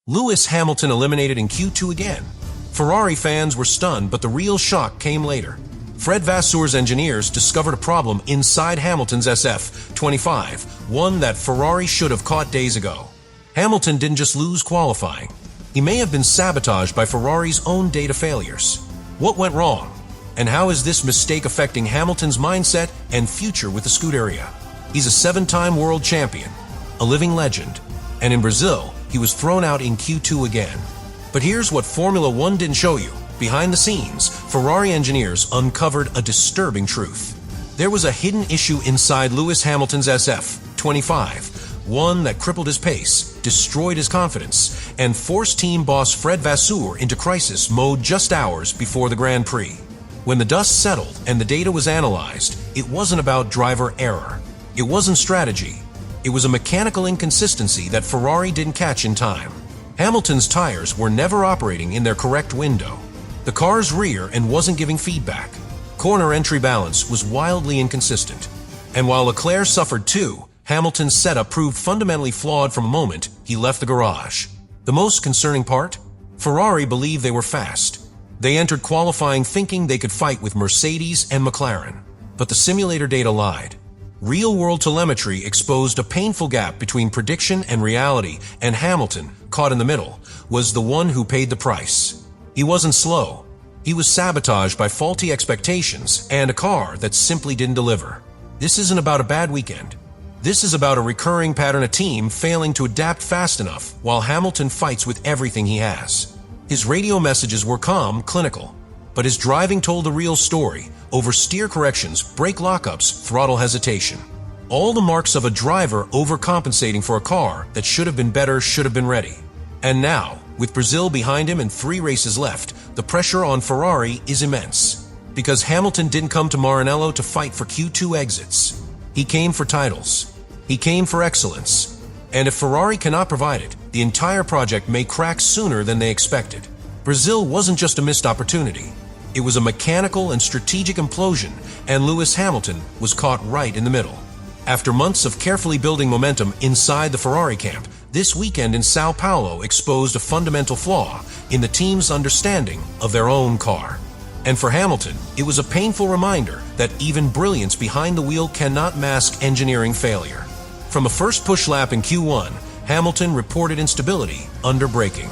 Lewis Hamilton eliminated in Q2 again. Ferrari fans were stunned, but the real shock came later. Fred Vasseur's engineers discovered a problem inside Hamilton's SF25, one that Ferrari should have caught days ago. Hamilton didn't just lose qualifying. He may have been sabotaged by Ferrari's own data failures. What went wrong? And how is this mistake affecting Hamilton's mindset and future with the Scuderia? He's a 7-time world champion, a living legend, and in Brazil, he was thrown out in Q2 again. But here's what Formula One didn't show you. Behind the scenes, Ferrari engineers uncovered a disturbing truth. There was a hidden issue inside Lewis Hamilton's SF25, one that crippled his pace, destroyed his confidence, and forced team boss Fred Vasseur into crisis mode just hours before the Grand Prix. When the dust settled and the data was analyzed, it wasn't about driver error. It wasn't strategy. It was a mechanical inconsistency that Ferrari didn't catch in time. Hamilton's tires were never operating in their correct window. The car's rear end wasn't giving feedback. Corner entry balance was wildly inconsistent. And while Leclerc suffered too, Hamilton's setup proved fundamentally flawed from the moment he left the garage. The most concerning part? Ferrari believed they were fast. They entered qualifying thinking they could fight with Mercedes and McLaren. But the simulator data lied. Real-world telemetry exposed a painful gap between prediction and reality, and Hamilton, caught in the middle, was the one who paid the price. He wasn't slow. He was sabotaged by faulty expectations and a car that simply didn't deliver. This isn't about a bad weekend. This is about a recurring pattern of team failing to adapt fast enough while Hamilton fights with everything he has. His radio messages were calm, clinical, but his driving told the real story: oversteer corrections, brake lockups, throttle hesitation. All the marks of a driver overcompensating for a car that should have been better, should have been ready. And now, with Brazil behind him and 3 races left, the pressure on Ferrari is immense. Because Hamilton didn't come to Maranello to fight for Q2 exits. He came for titles. He came for excellence. And if Ferrari cannot provide it, the entire project may crack sooner than they expected. Brazil wasn't just a missed opportunity. It was a mechanical and strategic implosion, and Lewis Hamilton was caught right in the middle. After months of carefully building momentum inside the Ferrari camp, this weekend in Sao Paulo exposed a fundamental flaw in the team's understanding of their own car. And for Hamilton, it was a painful reminder that even brilliance behind the wheel cannot mask engineering failure. From a first push lap in Q1, Hamilton reported instability under braking.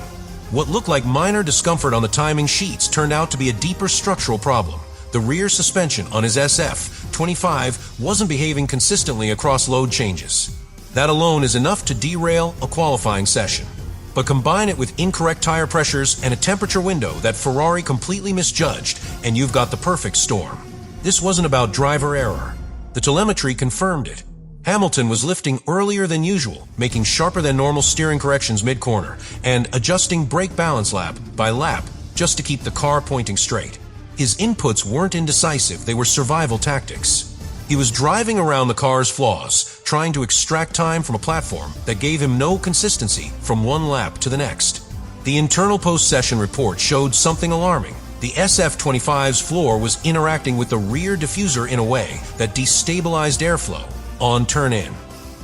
What looked like minor discomfort on the timing sheets turned out to be a deeper structural problem. The rear suspension on his SF25 wasn't behaving consistently across load changes. That alone is enough to derail a qualifying session. But combine it with incorrect tire pressures and a temperature window that Ferrari completely misjudged, and you've got the perfect storm. This wasn't about driver error. The telemetry confirmed it. Hamilton was lifting earlier than usual, making sharper than normal steering corrections mid-corner, and adjusting brake balance lap by lap just to keep the car pointing straight. His inputs weren't indecisive, they were survival tactics. He was driving around the car's flaws, trying to extract time from a platform that gave him no consistency from one lap to the next. The internal post-session report showed something alarming. The SF25's floor was interacting with the rear diffuser in a way that destabilized airflow on turn-in.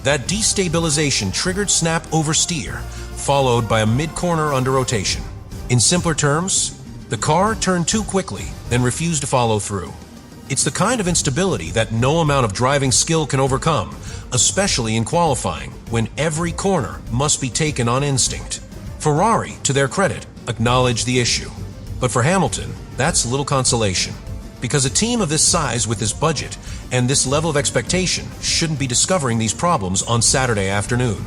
That destabilization triggered snap oversteer, followed by a mid-corner under rotation. In simpler terms, the car turned too quickly, then refused to follow through. It's the kind of instability that no amount of driving skill can overcome, especially in qualifying, when every corner must be taken on instinct. Ferrari, to their credit, acknowledged the issue. But for Hamilton, that's little consolation. Because a team of this size with this budget and this level of expectation shouldn't be discovering these problems on Saturday afternoon.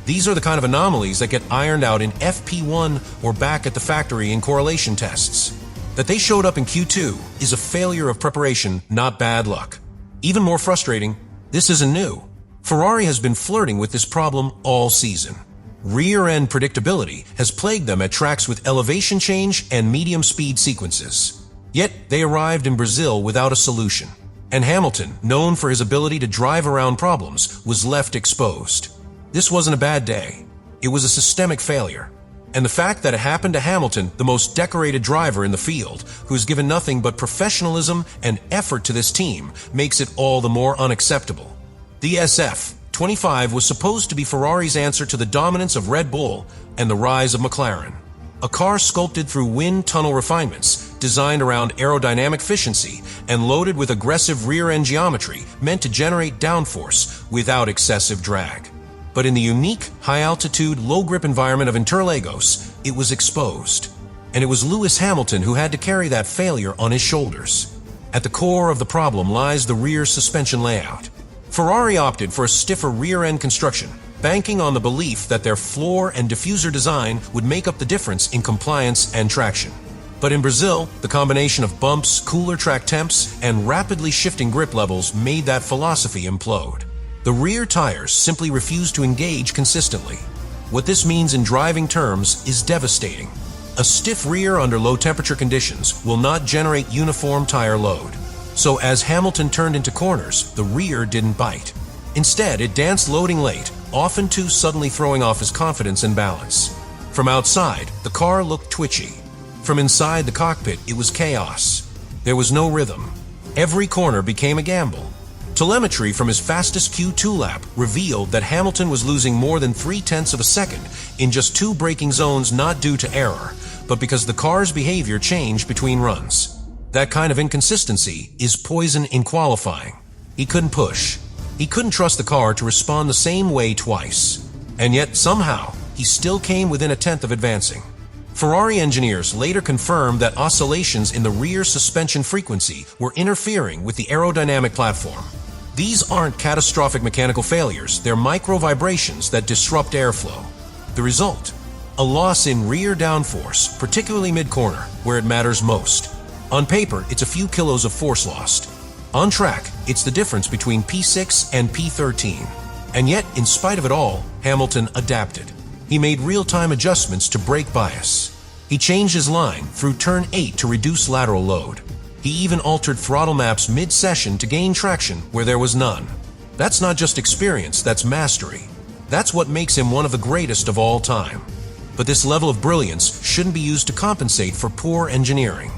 These are the kind of anomalies that get ironed out in FP1 or back at the factory in correlation tests. That they showed up in Q2 is a failure of preparation, not bad luck. Even more frustrating, this isn't new. Ferrari has been flirting with this problem all season. Rear-end predictability has plagued them at tracks with elevation change and medium speed sequences. Yet they arrived in Brazil without a solution. And Hamilton, known for his ability to drive around problems, was left exposed. This wasn't a bad day. It was a systemic failure. And the fact that it happened to Hamilton, the most decorated driver in the field, who's given nothing but professionalism and effort to this team, makes it all the more unacceptable. The SF SF25 was supposed to be Ferrari's answer to the dominance of Red Bull and the rise of McLaren. A car sculpted through wind tunnel refinements, designed around aerodynamic efficiency, and loaded with aggressive rear-end geometry meant to generate downforce without excessive drag. But in the unique, high-altitude, low-grip environment of Interlagos, it was exposed. And it was Lewis Hamilton who had to carry that failure on his shoulders. At the core of the problem lies the rear suspension layout. Ferrari opted for a stiffer rear-end construction, banking on the belief that their floor and diffuser design would make up the difference in compliance and traction. But in Brazil, the combination of bumps, cooler track temps, and rapidly shifting grip levels made that philosophy implode. The rear tires simply refused to engage consistently. What this means in driving terms is devastating. A stiff rear under low-temperature conditions will not generate uniform tire load. So as Hamilton turned into corners, the rear didn't bite. Instead, it danced loading late, often too suddenly throwing off his confidence and balance. From outside, the car looked twitchy. From inside the cockpit, it was chaos. There was no rhythm. Every corner became a gamble. Telemetry from his fastest Q2 lap revealed that Hamilton was losing more than 0.3 of a second in just 2 braking zones, not due to error, but because the car's behavior changed between runs. That kind of inconsistency is poison in qualifying. He couldn't push. He couldn't trust the car to respond the same way twice. And yet, somehow, he still came within 1/10 of advancing. Ferrari engineers later confirmed that oscillations in the rear suspension frequency were interfering with the aerodynamic platform. These aren't catastrophic mechanical failures, they're micro-vibrations that disrupt airflow. The result? A loss in rear downforce, particularly mid-corner, where it matters most. On paper, it's a few kilos of force lost. On track, it's the difference between P6 and P13. And yet, in spite of it all, Hamilton adapted. He made real-time adjustments to brake bias. He changed his line through turn 8 to reduce lateral load. He even altered throttle maps mid-session to gain traction where there was none. That's not just experience, that's mastery. That's what makes him one of the greatest of all time. But this level of brilliance shouldn't be used to compensate for poor engineering.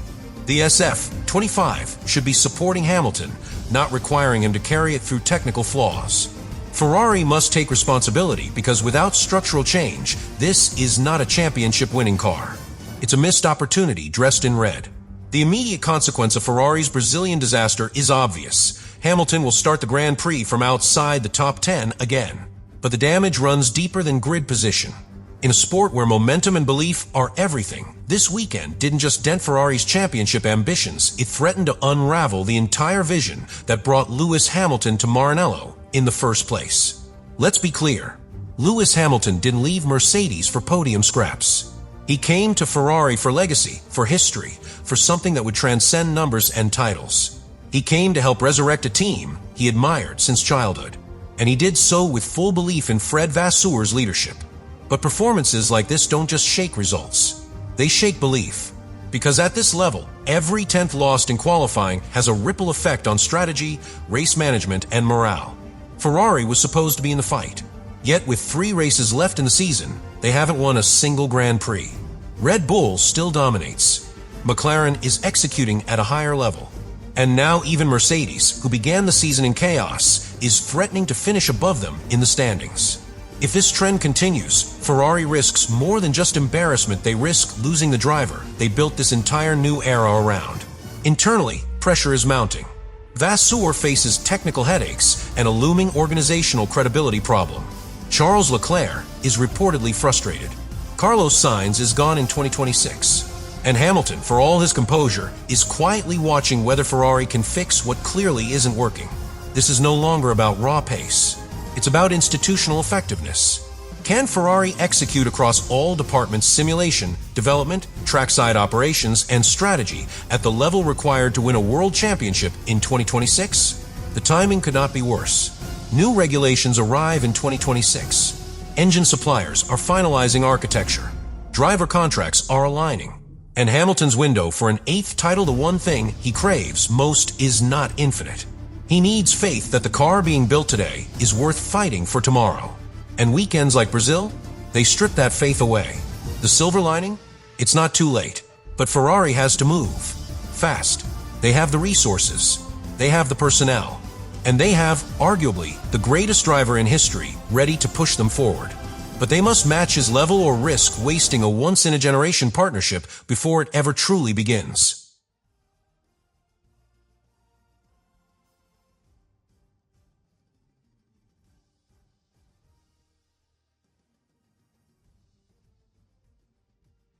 The SF25 should be supporting Hamilton, not requiring him to carry it through technical flaws. Ferrari must take responsibility because without structural change, this is not a championship-winning car. It's a missed opportunity dressed in red. The immediate consequence of Ferrari's Brazilian disaster is obvious. Hamilton will start the Grand Prix from outside the top 10 again. But the damage runs deeper than grid position. In a sport where momentum and belief are everything, this weekend didn't just dent Ferrari's championship ambitions, it threatened to unravel the entire vision that brought Lewis Hamilton to Maranello in the first place. Let's be clear, Lewis Hamilton didn't leave Mercedes for podium scraps. He came to Ferrari for legacy, for history, for something that would transcend numbers and titles. He came to help resurrect a team he admired since childhood, and he did so with full belief in Fred Vasseur's leadership. But performances like this don't just shake results. They shake belief. Because at this level, every 10th lost in qualifying has a ripple effect on strategy, race management, and morale. Ferrari was supposed to be in the fight. Yet with 3 races left in the season, they haven't won a single Grand Prix. Red Bull still dominates. McLaren is executing at a higher level. And now even Mercedes, who began the season in chaos, is threatening to finish above them in the standings. If this trend continues, Ferrari risks more than just embarrassment. They risk losing the driver they built this entire new era around. Internally, pressure is mounting. Vasseur faces technical headaches and a looming organizational credibility problem. Charles Leclerc is reportedly frustrated. Carlos Sainz is gone in 2026. And Hamilton, for all his composure, is quietly watching whether Ferrari can fix what clearly isn't working. This is no longer about raw pace. It's about institutional effectiveness. Can Ferrari execute across all departments simulation, development, trackside operations, and strategy at the level required to win a world championship in 2026? The timing could not be worse. New regulations arrive in 2026. Engine suppliers are finalizing architecture. Driver contracts are aligning. And Hamilton's window for an 8th title, the one thing he craves most, is not infinite. He needs faith that the car being built today is worth fighting for tomorrow. And weekends like Brazil, they strip that faith away. The silver lining? It's not too late. But Ferrari has to move. Fast. They have the resources. They have the personnel. And they have, arguably, the greatest driver in history ready to push them forward. But they must match his level or risk wasting a once-in-a-generation partnership before it ever truly begins.